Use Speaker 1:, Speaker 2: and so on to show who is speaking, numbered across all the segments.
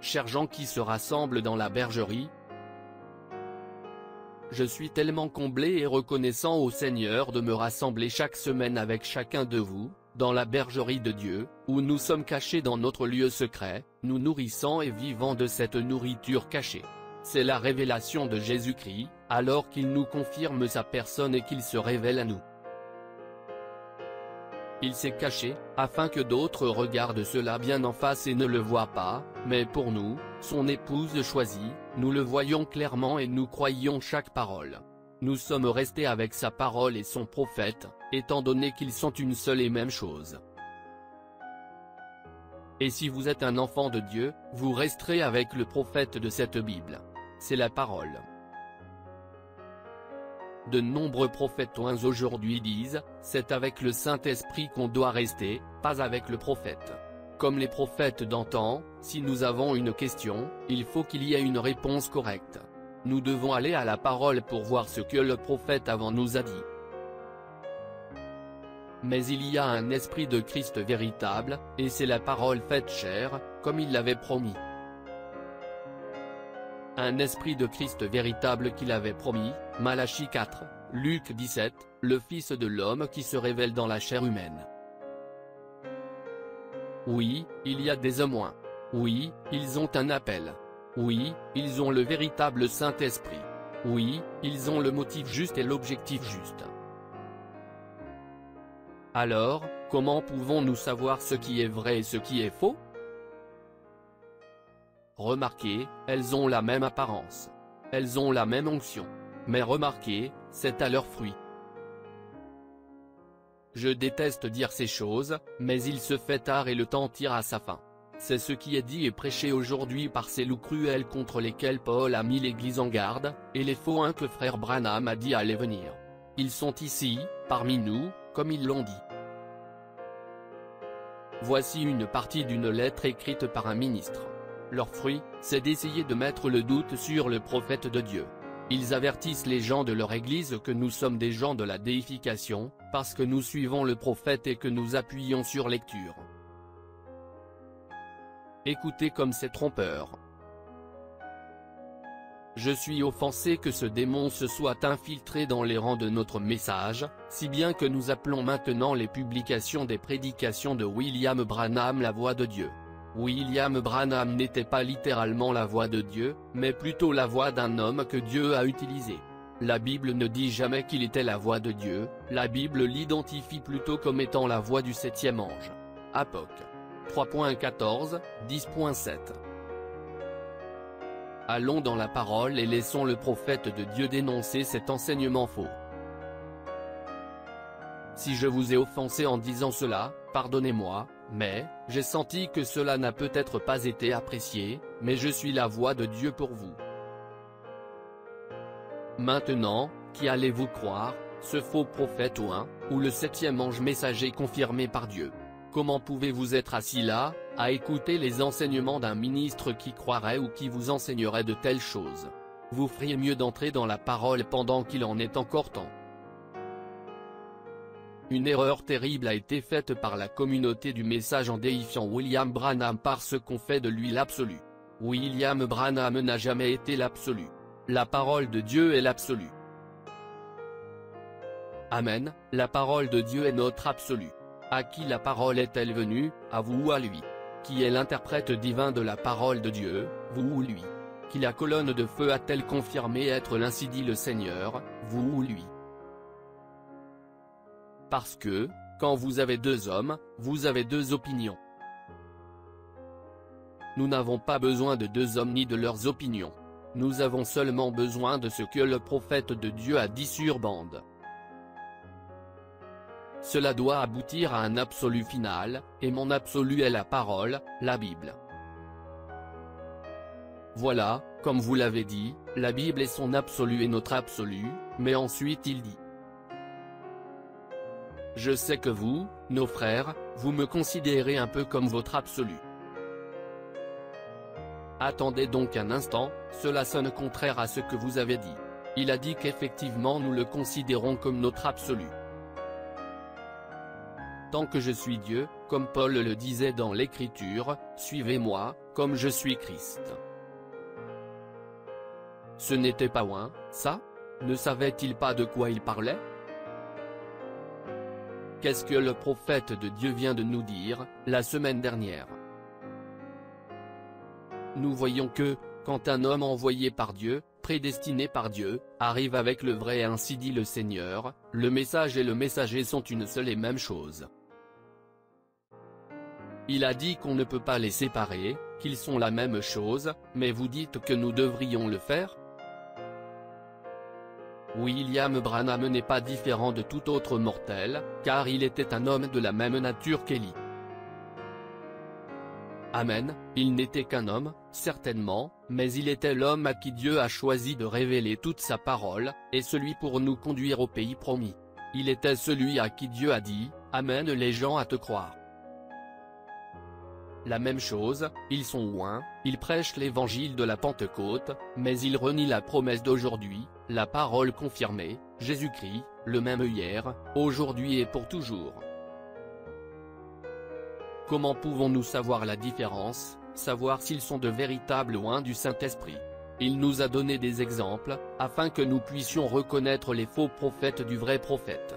Speaker 1: chers gens qui se rassemblent dans la bergerie. Je suis tellement comblé et reconnaissant au Seigneur de me rassembler chaque semaine avec chacun de vous, dans la bergerie de Dieu, où nous sommes cachés dans notre lieu secret, nous nourrissant et vivant de cette nourriture cachée. C'est la révélation de Jésus-Christ, alors qu'il nous confirme sa personne et qu'il se révèle à nous. Il s'est caché, afin que d'autres regardent cela bien en face et ne le voient pas, mais pour nous, son épouse choisie, nous le voyons clairement et nous croyons chaque parole. Nous sommes restés avec sa parole et son prophète, étant donné qu'ils sont une seule et même chose. Et si vous êtes un enfant de Dieu, vous resterez avec le prophète de cette Bible. C'est la parole. De nombreux prophètes aujourd'hui disent, c'est avec le Saint-Esprit qu'on doit rester, pas avec le prophète. Comme les prophètes d'antan, si nous avons une question, il faut qu'il y ait une réponse correcte. Nous devons aller à la parole pour voir ce que le prophète avant nous a dit. Mais il y a un esprit de Christ véritable, et c'est la parole faite chair, comme il l'avait promis. Un esprit de Christ véritable qu'il avait promis, Malachie 4, Luc 17, le Fils de l'homme qui se révèle dans la chair humaine. Oui, il y a des hommes. Oui, ils ont un appel. Oui, ils ont le véritable Saint-Esprit. Oui, ils ont le motif juste et l'objectif juste. Alors, comment pouvons-nous savoir ce qui est vrai et ce qui est faux? Remarquez, elles ont la même apparence. Elles ont la même onction. Mais remarquez, c'est à leurs fruits. Je déteste dire ces choses, mais il se fait tard et le temps tire à sa fin. C'est ce qui est dit et prêché aujourd'hui par ces loups cruels contre lesquels Paul a mis l'Église en garde, et les faux que frère Branham a dit allaient venir. Ils sont ici, parmi nous, comme ils l'ont dit. Voici une partie d'une lettre écrite par un ministre. Leur fruit, c'est d'essayer de mettre le doute sur le prophète de Dieu. Ils avertissent les gens de leur église que nous sommes des gens de la déification, parce que nous suivons le prophète et que nous appuyons sur lecture. Écoutez comme c'est trompeur. Je suis offensé que ce démon se soit infiltré dans les rangs de notre message, si bien que nous appelons maintenant les publications des prédications de William Branham la voix de Dieu. William Branham n'était pas littéralement la voix de Dieu, mais plutôt la voix d'un homme que Dieu a utilisé. La Bible ne dit jamais qu'il était la voix de Dieu, la Bible l'identifie plutôt comme étant la voix du septième ange. Apoc. 3.14, 10.7. Allons dans la parole et laissons le prophète de Dieu dénoncer cet enseignement faux. Si je vous ai offensé en disant cela, pardonnez-moi, mais, j'ai senti que cela n'a peut-être pas été apprécié, mais je suis la voix de Dieu pour vous. Maintenant, qui allez-vous croire, ce faux prophète ou le septième ange messager confirmé par Dieu? Comment pouvez-vous être assis là, à écouter les enseignements d'un ministre qui croirait ou qui vous enseignerait de telles choses? Vous feriez mieux d'entrer dans la parole pendant qu'il en est encore temps. Une erreur terrible a été faite par la communauté du message en déifiant William Branham parce qu'on fait de lui l'absolu. William Branham n'a jamais été l'absolu. La parole de Dieu est l'absolu. Amen, la parole de Dieu est notre absolu. À qui la parole est-elle venue, à vous ou à lui? Qui est l'interprète divin de la parole de Dieu, vous ou lui? Qui la colonne de feu a-t-elle confirmé être l'ainsi dit le Seigneur, vous ou lui? Parce que, quand vous avez deux hommes, vous avez deux opinions. Nous n'avons pas besoin de deux hommes ni de leurs opinions. Nous avons seulement besoin de ce que le prophète de Dieu a dit sur bande. Cela doit aboutir à un absolu final, et mon absolu est la parole, la Bible. Voilà, comme vous l'avez dit, la Bible est son absolu et notre absolu, mais ensuite il dit. Je sais que vous, nos frères, vous me considérez un peu comme votre absolu. Attendez donc un instant, cela sonne contraire à ce que vous avez dit. Il a dit qu'effectivement nous le considérons comme notre absolu. tant que je suis Dieu, comme Paul le disait dans l'Écriture, suivez-moi, comme je suis Christ. Ce n'était pas loin, ça? Ne savait-il pas de quoi il parlait? Qu'est-ce que le prophète de Dieu vient de nous dire, la semaine dernière? Nous voyons que, quand un homme envoyé par Dieu, prédestiné par Dieu, arrive avec le vrai ainsi dit le Seigneur, le message et le messager sont une seule et même chose. Il a dit qu'on ne peut pas les séparer, qu'ils sont la même chose, mais vous dites que nous devrions le faire? William Branham n'est pas différent de tout autre mortel, car il était un homme de la même nature qu'Élie. Amen, il n'était qu'un homme, certainement, mais il était l'homme à qui Dieu a choisi de révéler toute sa parole, et celui pour nous conduire au pays promis. Il était celui à qui Dieu a dit, amène les gens à te croire. La même chose, ils sont loin, ils prêchent l'évangile de la Pentecôte, mais ils renient la promesse d'aujourd'hui, la parole confirmée, Jésus-Christ, le même hier, aujourd'hui et pour toujours. Comment pouvons-nous savoir la différence, savoir s'ils sont de véritables oints du Saint-Esprit? Il nous a donné des exemples, afin que nous puissions reconnaître les faux prophètes du vrai prophète.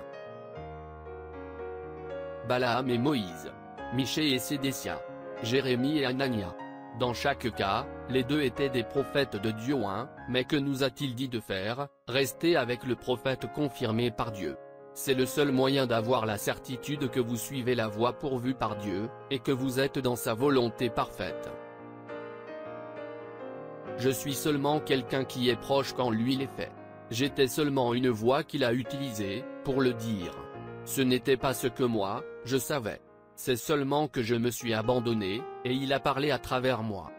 Speaker 1: Balaam et Moïse. Michée et Sédécia. Jérémie et Anania. Dans chaque cas, les deux étaient des prophètes de Dieu oints, mais que nous a-t-il dit de faire? Rester avec le prophète confirmé par Dieu. C'est le seul moyen d'avoir la certitude que vous suivez la voie pourvue par Dieu, et que vous êtes dans sa volonté parfaite. Je suis seulement quelqu'un qui est proche quand lui l'est fait. J'étais seulement une voix qu'il a utilisée, pour le dire. Ce n'était pas ce que moi, je savais. C'est seulement que je me suis abandonné, et il a parlé à travers moi.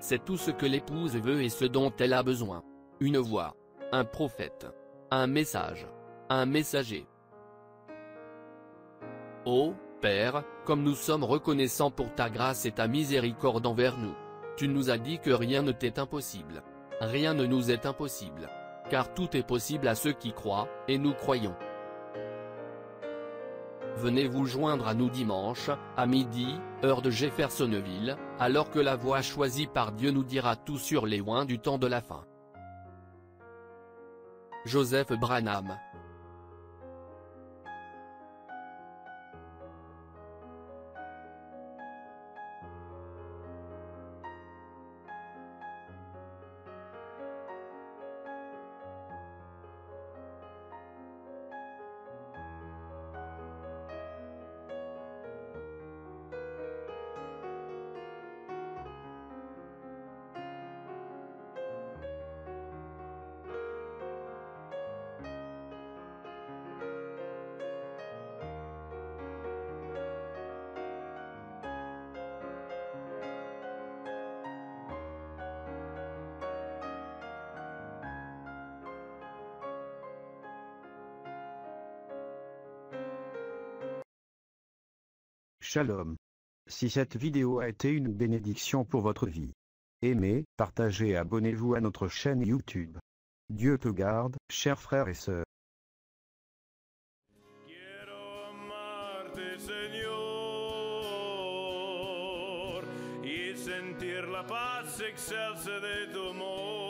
Speaker 1: C'est tout ce que l'épouse veut et ce dont elle a besoin. Une voix. Un prophète. Un message. Un messager. Ô Père, comme nous sommes reconnaissants pour ta grâce et ta miséricorde envers nous. Tu nous as dit que rien ne t'est impossible. Rien ne nous est impossible. Car tout est possible à ceux qui croient, et nous croyons. Venez vous joindre à nous dimanche, à midi, heure de Jeffersonville, alors que la voix choisie par Dieu nous dira tout sur les oints du temps de la fin. Joseph Branham.
Speaker 2: Shalom. Si cette vidéo a été une bénédiction pour votre vie, aimez, partagez et abonnez-vous à notre chaîne YouTube. Dieu te garde, chers frères et sœurs.
Speaker 3: Quiero amarte, Señor, y sentir la paz excelsa de tu amor.